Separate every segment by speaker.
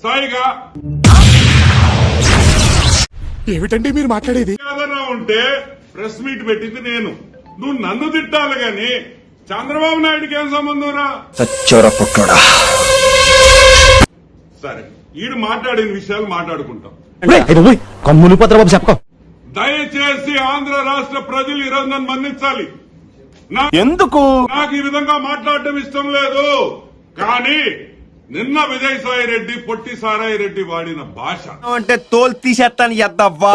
Speaker 1: సాయిగా
Speaker 2: ఏమిటండి మీరు మాట్లాడేది?
Speaker 1: ఏదైనా ఉంటే ప్రెస్ మీట్ పెట్టింది నేను. నువ్వు నన్ను తిట్టాలి గాని చంద్రబాబు నాయుడుకి ఏం సంబంధం రా? సరే, ఈడు మాట్లాడిన విషయాలు మాట్లాడుకుంటాం.
Speaker 3: కమ్ములు పత్రబాబు చెప్పకో.
Speaker 1: దయచేసి ఆంధ్ర రాష్ట్ర ప్రజలు ఈ రోజు నన్ను మన్నించాలి.
Speaker 3: ఎందుకు?
Speaker 1: నాకు ఈ విధంగా మాట్లాడటం ఇష్టం లేదు. కానీ నిన్న విజయసాయి రెడ్డి, పొట్టి సారాయి రెడ్డి వాడిన భాష
Speaker 3: అంటే తోలు తీసేస్తాను ఎద్దవ్వా.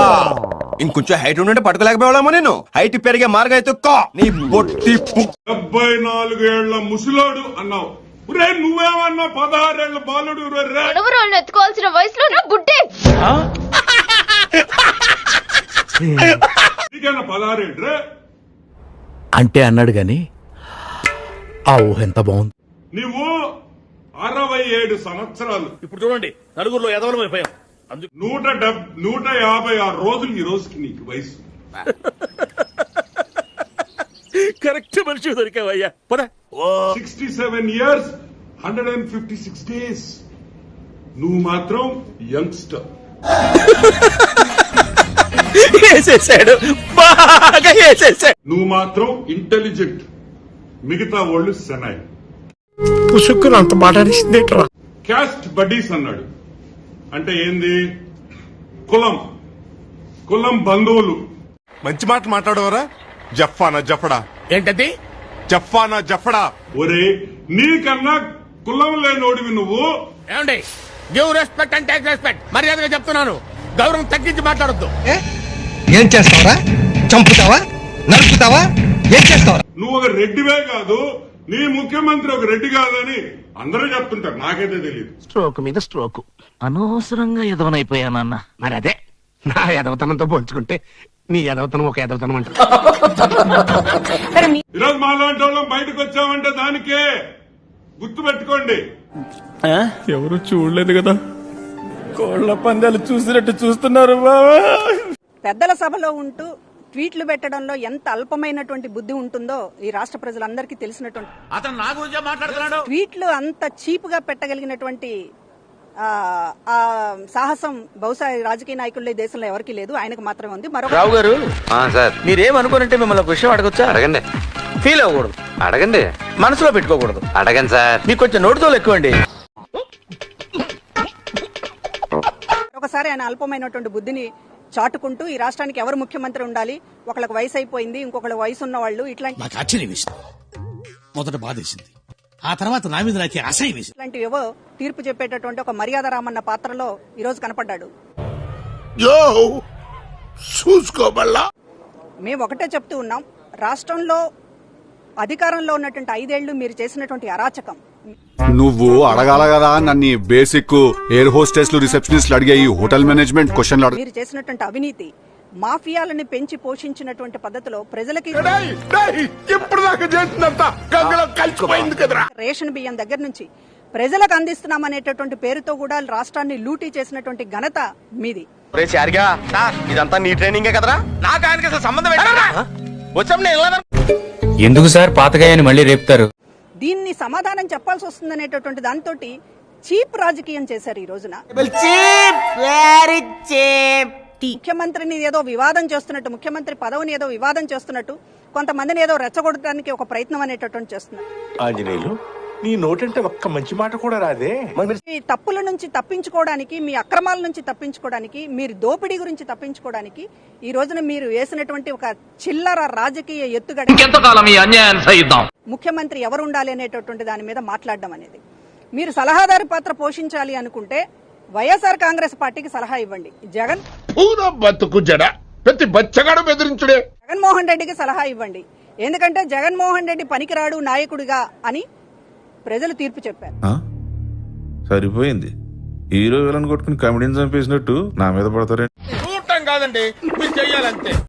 Speaker 3: ఇంకొంచెం హైట్ ఉంటే పట్టుకోలేకపోయామో నేను. హైట్ పెరిగే మార్గం అయితే నీ బొట్టి
Speaker 1: 74 ఏళ్ల ముసలోడు అన్నావు. రే నువ్వేమన్నా 16 ఏళ్ల బాలుడు.
Speaker 4: ఎత్తుకోవాల్సిన వయసులో నా బుడ్డే
Speaker 1: నీకన్నా 16 ఏళ్ళు రే
Speaker 5: అంటే అన్నాడు గాని ఆ ఊహ ఎంత బాగుంది.
Speaker 1: నువ్వు 67 సంవత్సరాలు.
Speaker 6: ఇప్పుడు చూడండి, నలుగురిలో ఎదవలం అయిపోయాం.
Speaker 1: 156 రోజులు ఈ రోజుకి నీకు వయసు.
Speaker 6: కరెక్ట్ మనిషి దొరికావయ్యా.
Speaker 1: 67 years 156 days. నువ్వు మాత్రం యంగ్స్టర్.
Speaker 6: వేసేసాడు, బాగా వేసేసాడు.
Speaker 1: నువ్వు మాత్రం ఇంటెలిజెంట్, మిగతా వాళ్ళు సెనాయ్.
Speaker 2: పుసుక్కుని అంత మాట్లాడిసిందేట్రా?
Speaker 1: క్యాస్ట్ బడ్డీస్ అన్నాడు. అంటే ఏంది? కులం బంధువులు.
Speaker 2: మంచి మాట మాట్లాడవరా? జఫానా జఫడా?
Speaker 6: ఏంటది?
Speaker 2: జఫానా జఫడా?
Speaker 1: ఒరే నీకన్నా కులం లేనోడివి నువ్వు.
Speaker 6: ఏమండి, give respect and take respect. మర్యాదగా చెప్తున్నాను, గౌరవం తగ్గించి మాట్లాడొద్దు.
Speaker 3: ఏం చేస్తావరా? చంపుతావా? నరుకుతావా? ఏం చేస్తావా?
Speaker 1: నువ్వు ఒక రెడ్డివే కాదు, నీ ముఖ్యమంత్రి ఒక రెడ్డి కాదని అందరూ చెప్తుంటారు. నాకైతే తెలియదు.
Speaker 7: స్ట్రోక్ మీద స్ట్రోక్. అనవసరంగా ఎదవనైపోయానన్న. మరి అదే నా ఎదవతనంతో పోల్చుకుంటే నీ ఎదవతనం ఒక ఎదవతనం అంట.
Speaker 1: ఈరోజు మాలాంటి వాళ్ళం బయటకు వచ్చామంటే దానికే గుర్తు పెట్టుకోండి.
Speaker 5: ఎవరు చూడలేదు కదా, కోళ్ల పందాలు చూసినట్టు చూస్తున్నారు బాబా.
Speaker 8: పెద్దల సభలో ఉంటూ ట్వీట్లు పెట్టడంలో ఎంత అల్పమైనటువంటి బుద్ధి ఉంటుందో ఈ రాష్ట్ర ప్రజలందరికీ తెలిసినటువంటి
Speaker 6: అతను నా గురించే మాట్లాడుతున్నాడు.
Speaker 8: ట్వీట్లు అంత చీప్ గా పెట్టగలిగినటువంటి సాహసం బహుశా రాజకీయ నాయకుల్లో ఈ దేశంలో ఎవరికి లేదు, ఆయనకు మాత్రమే ఉంది. మరొక
Speaker 3: రావు గారు,
Speaker 7: మీరేమనుకోనంటే మిమ్మల్ని ఒక విషయం అడగొచ్చా?
Speaker 3: అడగండి.
Speaker 7: ఫీల్ అవ్వకూడదు,
Speaker 3: అడగండి.
Speaker 7: మనసులో పెట్టుకోకూడదు.
Speaker 3: అడగండి సార్.
Speaker 7: మీకు కొంచెం నోటితో ఎక్కువండి.
Speaker 8: ఒకసారి ఆయన అల్పమైనటువంటి బుద్ధిని చాటుకుంటూ ఈ రాష్ట్రానికి ఎవరు ముఖ్యమంత్రి ఉండాలి, ఒకళ్ళకి వయసు అయిపోయింది, ఇంకొకళ్ళ వయసు ఉన్న వాళ్ళు,
Speaker 9: నాకు ఆశ్చర్యం వేసింది. మొదట బాధేసింది, ఆ తర్వాత నా మీద నాకే అసహ్యం వేసింది.
Speaker 8: ఇట్లాంటివేవో తీర్పు చెప్పేటటువంటి ఒక మర్యాద రామన్న పాత్రలో ఈ రోజు కనపడ్డాడు. మేము ఒకటే చెప్తూ ఉన్నాం, రాష్ట్రంలో అధికారంలో ఉన్నటువంటి 5 ఏళ్లు మీరు చేసినటువంటి అరాచకం.
Speaker 2: నువ్వు అడగాల కదా నన్ను బేసిక్ ఎయిర్ హోస్టెస్లు, రిసెప్షనిస్ట్లు అడిగే ఈ హోటల్ మేనేజ్మెంట్ క్వశ్చన్లు.
Speaker 8: మీరు చేసినటువంటి అవినీతి, మాఫియాలను పెంచి పోషించినటువంటి పద్ధతిలో ప్రజలకి రేషన్ బియ్యం దగ్గర నుంచి ప్రజలకు అందిస్తున్నామనేటటువంటి పేరుతో కూడా రాష్ట్రాన్ని లూటీ చేసినటువంటి ఘనత మీది.
Speaker 3: ఇదంతా నీ ట్రైనింగే కదరా?
Speaker 6: నాకు ఆయనకి అసలు సంబంధం వచ్చాం.
Speaker 5: ఎందుకు సార్ పాతగాయని మళ్ళీ రేపుతారు?
Speaker 8: దీన్ని సమాధానం చెప్పాల్సి వస్తుంది అనేటటువంటి దాంతో చీప్ రాజకీయం చేశారు ఈ రోజున. ముఖ్యమంత్రిని ఏదో వివాదం చేస్తున్నట్టు, ముఖ్యమంత్రి పదవిని ఏదో వివాదం చేస్తున్నట్టు, కొంతమందిని ఏదో రెచ్చగొట్టడానికి ఒక ప్రయత్నం అనేటటువంటి చేస్తున్నారు.
Speaker 9: ఆంజనేయులు, నీ నోటంటే ఒక్క మంచి మాట కూడా రాదే.
Speaker 8: మీ తప్పుల నుంచి తప్పించుకోవడానికి, మీ అక్రమాల నుంచి తప్పించుకోవడానికి, మీరు దోపిడీ గురించి తప్పించుకోవడానికి ఈ రోజున మీరు వేసినటువంటి ఒక చిల్లర రాజకీయ ఎత్తుగడ ముఖ్యమంత్రి ఎవరు ఉండాలి అనేటటువంటి దాని మీద మాట్లాడడం అనేది. మీరు సలహాదారు పాత్ర పోషించాలి అనుకుంటే వైఎస్ఆర్ కాంగ్రెస్ పార్టీకి సలహా ఇవ్వండి. జగన్మోహన్ రెడ్డికి సలహా ఇవ్వండి. ఎందుకంటే జగన్మోహన్ రెడ్డి పనికిరాడు నాయకుడిగా అని ప్రజలు తీర్పు చెప్పారు.
Speaker 10: సరిపోయింది, హీరో విలన్ కొట్టుకుని కమెడీని చంపేసినట్టు నా మీద పడతారండి.
Speaker 6: చూడటం కాదండి, మీరు చెయ్యాలంతే.